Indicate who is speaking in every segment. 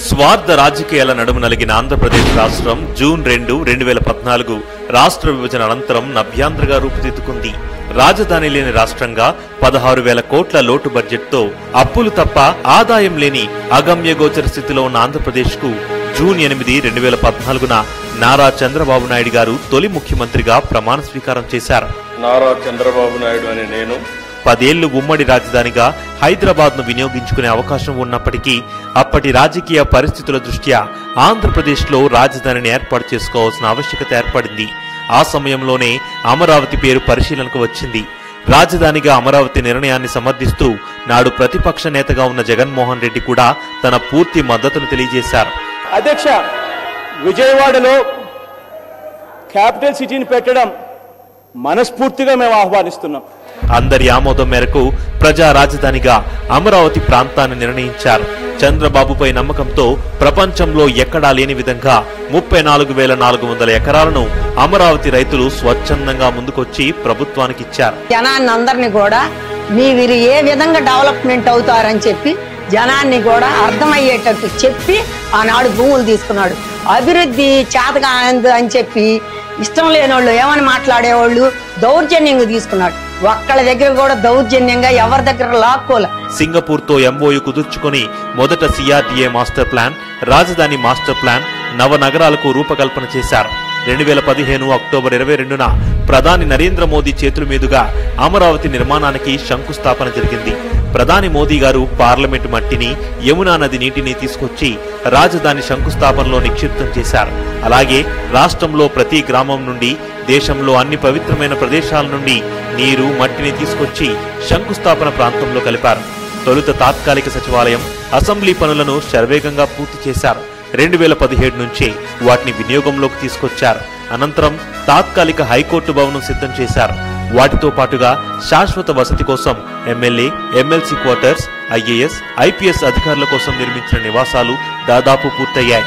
Speaker 1: స్వార్థ రాజకీయాల నడుమ నలిగిన ఆంధ్రప్రదేశ్ రాష్ట్రం జూన్ 2, 2014 రాష్ట్ర విభజన అనంతరం నభ్యాంధ్రగా రూపుదిద్దుకుంది. రాజధాని లేని రాష్ట్రంగా 16,000 కోట్ల లోటు బడ్జెట్తో అప్పులు తప్ప ఆదాయం లేని అగమ్య గోచర స్థితిలో ఉన్న ఆంధ్రప్రదేశ్ కు జూన్ 8, 2014 నారా చంద్రబాబు నాయుడు గారు తొలి ముఖ్యమంత్రిగా ప్రమాణ స్వీకారం చేశారు.
Speaker 2: నారా చంద్రబాబు నాయుడు అనే నేను
Speaker 1: 10 ఏళ్లు ఉమ్మడి రాజధానిగా హైదరాబాద్ ను వినియోగించుకునే అవకాశం ఉన్నప్పటికీ అప్పటి రాజకీయ పరిస్థితుల దృష్ట్యా ఆంధ్రప్రదేశ్ లో రాజధానిని ఏర్పాటు చేసుకోవాల్సిన ఆవశ్యకత ఏర్పడింది. ఆ సమయంలోనే అమరావతి పేరు పరిశీలనకు వచ్చింది. రాజధానిగా అమరావతి నిర్ణయాన్ని సమర్థిస్తూ నాడు ప్రతిపక్ష నేతగా ఉన్న జగన్మోహన్ రెడ్డి కూడా తన పూర్తి మద్దతును తెలియజేశారు.
Speaker 3: అధ్యక్ష, విజయవాడలో క్యాపిటల్ సిటీని పెట్టడం మనస్ఫూర్తిగా మేము ఆహ్వానిస్తున్నాం.
Speaker 1: అందరి ఆమోదం మేరకు ప్రజా రాజధానిగా అమరావతి ప్రాంతాన్ని నిర్ణయించారు. చంద్రబాబుపై నమ్మకంతో ప్రపంచంలో ఎక్కడా లేని విధంగా 34,400 ఎకరాలను అమరావతి రైతులు స్వచ్ఛందంగా ముందుకొచ్చి ప్రభుత్వానికి ఇచ్చారు.
Speaker 4: జనాన్ని అందరినీ కూడా మీరు ఏ విధంగా డెవలప్మెంట్ అవుతారని చెప్పి జనాన్ని కూడా అర్థమయ్యేటట్టు చెప్పి ఆనాడు భూములు తీసుకున్నాడు. అభివృద్ధి చేతగా అని చెప్పి ఇష్టం లేని వాళ్ళు ఏమని మాట్లాడేవాళ్ళు దౌర్జన్యంగా తీసుకున్నాడు. ఒక్కళ్ళ దగ్గర కూడా దౌర్జన్యంగా ఎవరి దగ్గర లాక్కోలే.
Speaker 1: సింగపూర్ తో ఎంఓయూ కుదుర్చుకొని మొదట సిఆర్డీఏ మాస్టర్ ప్లాన్, రాజధాని మాస్టర్ ప్లాన్, నవనగరాలకు రూపకల్పన చేశారు. 2015 అక్టోబర్ 22న ప్రధాని నరేంద్ర మోదీ చేతుల మీదుగా అమరావతి నిర్మాణానికి శంకుస్థాపన జరిగింది. ప్రధాని మోదీ గారు పార్లమెంటు మట్టిని, యమునా నది నీటిని తీసుకొచ్చి రాజధాని శంకుస్థాపనలో నిక్షిప్తం చేశారు. అలాగే రాష్ట్రంలో ప్రతి గ్రామం నుండి, దేశంలో అన్ని పవిత్రమైన ప్రదేశాల నుండి నీరు, మట్టిని తీసుకొచ్చి శంకుస్థాపన ప్రాంతంలో కలిపారు. తొలుత తాత్కాలిక సచివాలయం, అసెంబ్లీ పనులను శరవేగంగా పూర్తి చేశారు. 2017 నుంచే వాటిని వినియోగంలోకి తీసుకొచ్చారు. అనంతరం తాత్కాలిక హైకోర్టు భవనం సిద్ధం చేశారు. వాటితో పాటుగా శాశ్వత వసతి కోసం MLA, MLC quarters, IAS, IPS అధికారుల కోసం నిర్మించిన నివాసాలు దాదాపు పూర్తయ్యాయి.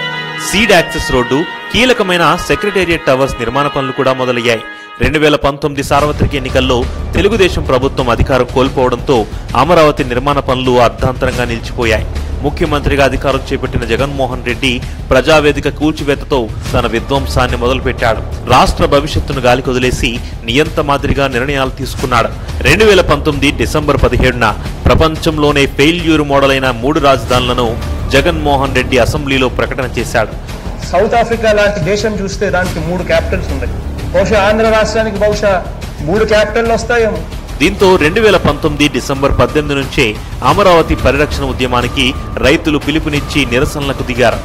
Speaker 1: సీడ్ యాక్సెస్ రోడ్డు, కీలకమైన సెక్రటేరియట్ టవర్స్ నిర్మాణ పనులు కూడా మొదలయ్యాయి. 2019 సార్వత్రిక ఎన్నికల్లో తెలుగుదేశం ప్రభుత్వం అధికారం కోల్పోవడంతో అమరావతి నిర్మాణ పనులు అర్ధాంతరంగా నిలిచిపోయాయి. ముఖ్యమంత్రిగా అధికారం చేపట్టిన జగన్మోహన్ రెడ్డి ప్రజావేదిక కూల్చివేతతో తన విధ్వంసాన్ని మొదలుపెట్టాడు. రాష్ట్ర భవిష్యత్తును గాలికొదిలేసి నియంత మాదిరిగా నిర్ణయాలు తీసుకున్నాడు. 2019 డిసెంబర్ 17న ప్రపంచంలోనే ఫెయిల్యూర్ మోడల్ అయిన 3 రాజధానులను జగన్మోహన్ రెడ్డి అసెంబ్లీలో ప్రకటన చేశాడు.
Speaker 3: సౌత్ ఆఫ్రికా లాంటి దేశం చూస్తే దానికి 3 క్యాపిటల్స్ ఉన్నాయి. బహుశా ఆంధ్ర రాష్ట్రానికి బహుశా 3 క్యాపిటల్ వస్తాయేమో.
Speaker 1: దీంతో 2019 డిసెంబర్ 18 నుంచే అమరావతి పరిరక్షణ ఉద్యమానికి రైతులు పిలుపునిచ్చి నిరసనలకు దిగారు.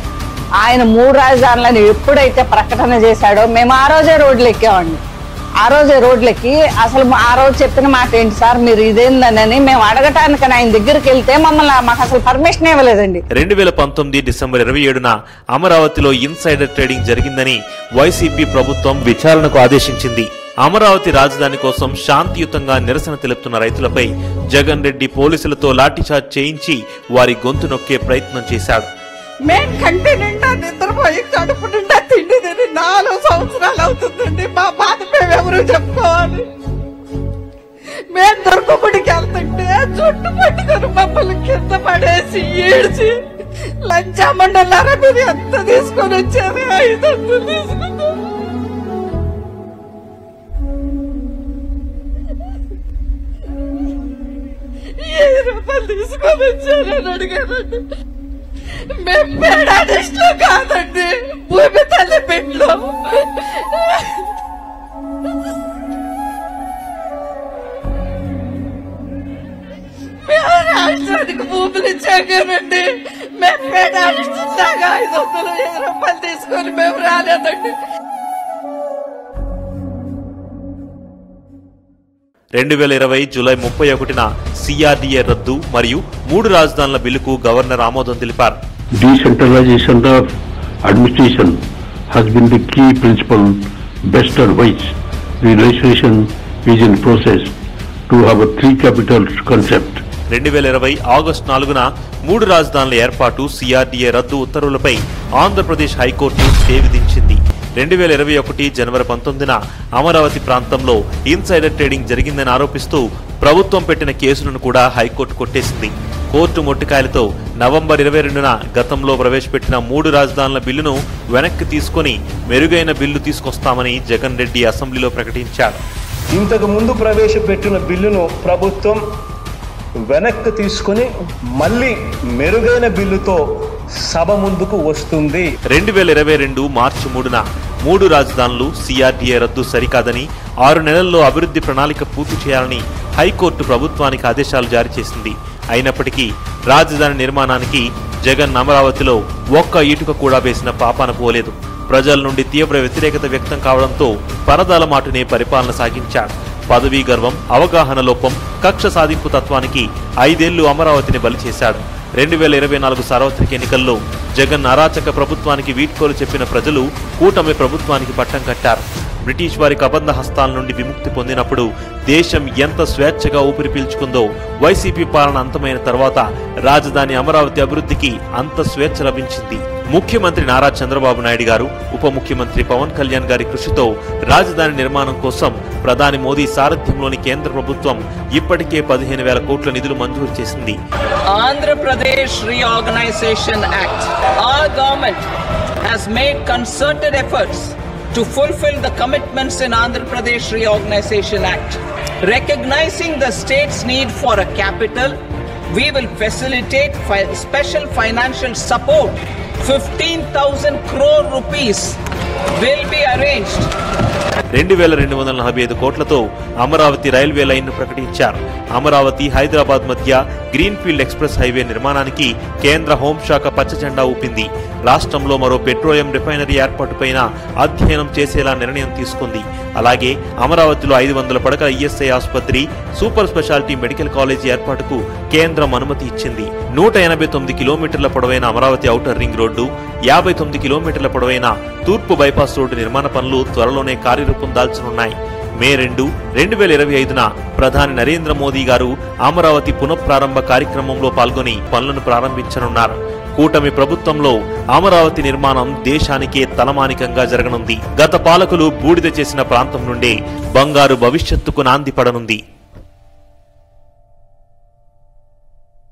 Speaker 4: ఆయన 3 రాజధానులను ఎప్పుడైతే ప్రకటన చేశాడో మేము ఆ రోజే రోడ్లు ఎక్కామండి. ఆ రోజే రోడ్లకి అసలు ఆ రోజు చెప్పిన మాట ఏంటి సార్, మీరు ఇదేందని మేము అడగటానికి ఆయన దగ్గరికి వెళ్తే మమ్మల్ని మాకు అసలు పర్మిషన్ ఇవ్వలేదండి.
Speaker 1: 2019 డిసెంబర్ 27న అమరావతిలో ఇన్సైడర్ ట్రేడింగ్ జరిగిందని వైసీపీ ప్రభుత్వం విచారణకు ఆదేశించింది. అమరావతి రాజధాని కోసం శాంతియుతంగా నిరసన తెలుపుతున్న రైతులపై జగన్ రెడ్డి పోలీసులతో లాఠీచార్జ్ చేయించి వారి గొంతు నొక్కే ప్రయత్నం చేశాడు.
Speaker 4: మేము కంటి నిండా నిద్రపోయి కడుపు నిండా తిండి తిని 4 సంవత్సరాలు అవుతుందండి. మా బాధ మేమెవరు చెప్పుకోవాలి. మేము దొరకబడికి వెళ్తుంటే చుట్టు పట్టుకొని మమ్మల్ని కింద పడేసి ఏడ్చి లంచామండలారా మీరు ఎంత తీసుకొని వచ్చారు? 500 తీసుకున్నాం. రూపాయలు తీసుకొని వచ్చారని అడిగానండి. మేము పేడాడిస్ట్లో కాదండి, భూమి తల్లి బిడ్డలో. మేము రాష్ట్రానికి భూములు ఇచ్చాకేనండి. మేము పేడాడిస్టులాగా 500 రూపాయలు తీసుకొని మేము రాలేదండి.
Speaker 1: 2020 జూలై 31న సిఆర్డీఏ రద్దు మరియు 3 రాజధానుల బిల్లుకు గవర్నర్ ఆమోదం తెలిపారు.
Speaker 5: Decentralization of administration has been the key principle based on which the legislation is in process to have a 3 capitals concept.
Speaker 1: 2020 August 4న 3 రాజధానుల ఏర్పాటు, సిఆర్డీఏ రద్దు ఉత్తర్వులపై ఆంధ్రప్రదేశ్ హైకోర్టు స్టే విధించింది. 2021 జనవరి 19న అమరావతి ప్రాంతంలో ఇన్సైడర్ ట్రేడింగ్ జరిగిందని ఆరోపిస్తూ ప్రభుత్వం పెట్టిన కేసులను కూడా హైకోర్టు కొట్టేసింది. కోర్టు మొట్టికాయలతో నవంబర్ 22న గతంలో ప్రవేశపెట్టిన 3 రాజధానుల బిల్లును వెనక్కి తీసుకుని మెరుగైన బిల్లు తీసుకొస్తామని జగన్ రెడ్డి అసెంబ్లీలో ప్రకటించారు.
Speaker 3: ఇంతకు ముందు ప్రవేశపెట్టిన బిల్లును ప్రభుత్వం వెనక్కి తీసుకుని మళ్ళీ మెరుగైన బిల్లుతో సభ ముందుకు వస్తుంది.
Speaker 1: 2022 మార్చి 3న 3 రాజధానులు సిఆర్డీఏ రద్దు సరికాదని 6 నెలల్లో అభివృద్ధి ప్రణాళిక పూర్తి చేయాలని హైకోర్టు ప్రభుత్వానికి ఆదేశాలు జారీ చేసింది. అయినప్పటికీ రాజధాని నిర్మాణానికి జగన్ అమరావతిలో ఒక్క ఇటుక కూడా వేసిన పాపాన పోలేదు. ప్రజల నుండి తీవ్ర వ్యతిరేకత వ్యక్తం కావడంతో పరదాల మాటునే పరిపాలన సాగించాడు. పదవీ గర్వం, అవగాహన లోపం, కక్ష సాధింపు తత్వానికి 5 ఏళ్లు అమరావతిని బలి చేశాడు. 2024 సార్వత్రిక ఎన్నికల్లో జగన్ అరాచక ప్రభుత్వానికి వీడ్కోలు చెప్పిన ప్రజలు కూటమి ప్రభుత్వానికి పట్టం కట్టారు. బ్రిటిష్ వారి కబంధ హస్తాల నుండి విముక్తి పొందినప్పుడు దేశం ఎంత స్వేచ్ఛగా ఊపిరి పీల్చుకుందో వైసీపీ పాలన అంతమైన తర్వాత రాజధాని అమరావతి అభివృద్ధికి అంత స్వేచ్ఛ లభించింది. ముఖ్యమంత్రి నారా చంద్రబాబు నాయుడు గారు, ఉప ముఖ్యమంత్రి పవన్ కళ్యాణ్ గారి కృషితో రాజధాని నిర్మాణం కోసం ప్రధాని మోదీ సారథ్యంలోని కేంద్ర ప్రభుత్వం ఇప్పటికే 15,000 కోట్ల నిధులు మంజూరు చేసింది.
Speaker 6: Andhra Pradesh reorganisation act. Our government has made concerted efforts to fulfill the commitments in Andhra Pradesh Reorganization Act. Recognizing the state's need for a capital, we will facilitate special financial support. 15,000 crore rupees will be arranged.
Speaker 1: 2,245 కోట్లతో Amaravati railway line ను ప్రకటించారు. అమరావతి హైదరాబాద్ మధ్య greenfield express highway నిర్మాణానికి కేంద్ర హోంశాఖ పచ్చజెండా ఊపింది. రాష్ట్రంలో మరో పెట్రోలియం రిఫైనరీ ఏర్పాటుపైన అధ్యయనం చేసేలా నిర్ణయం తీసుకుంది. అలాగే అమరావతిలో 500 పడకల ఈఎస్ఐ ఆసుపత్రి, సూపర్ స్పెషాలిటీ మెడికల్ కాలేజీ ఏర్పాటుకు కేంద్రం అనుమతి ఇచ్చింది. 189 కిలోమీటర్ల పొడవైన అమరావతి ఔటర్ రింగ్ రోడ్డు, 59 కిలోమీటర్ల పొడవైన తూర్పు బైపాస్ రోడ్డు నిర్మాణ పనులు త్వరలోనే కార్యరూపం దాల్చనున్నాయి. మే 2, 2025న ప్రధాని నరేంద్ర మోదీ గారు అమరావతి పునఃప్రారంభ కార్యక్రమంలో పాల్గొని పనులను ప్రారంభించనున్నారు. కూటమి ప్రభుత్వంలో అమరావతి నిర్మాణం దేశానికే తలమానికంగా జరగనుంది. గత పాలకులు బూడిద చేసిన ప్రాంతం నుండే బంగారు భవిష్యత్తుకు నాంది పడనుంది.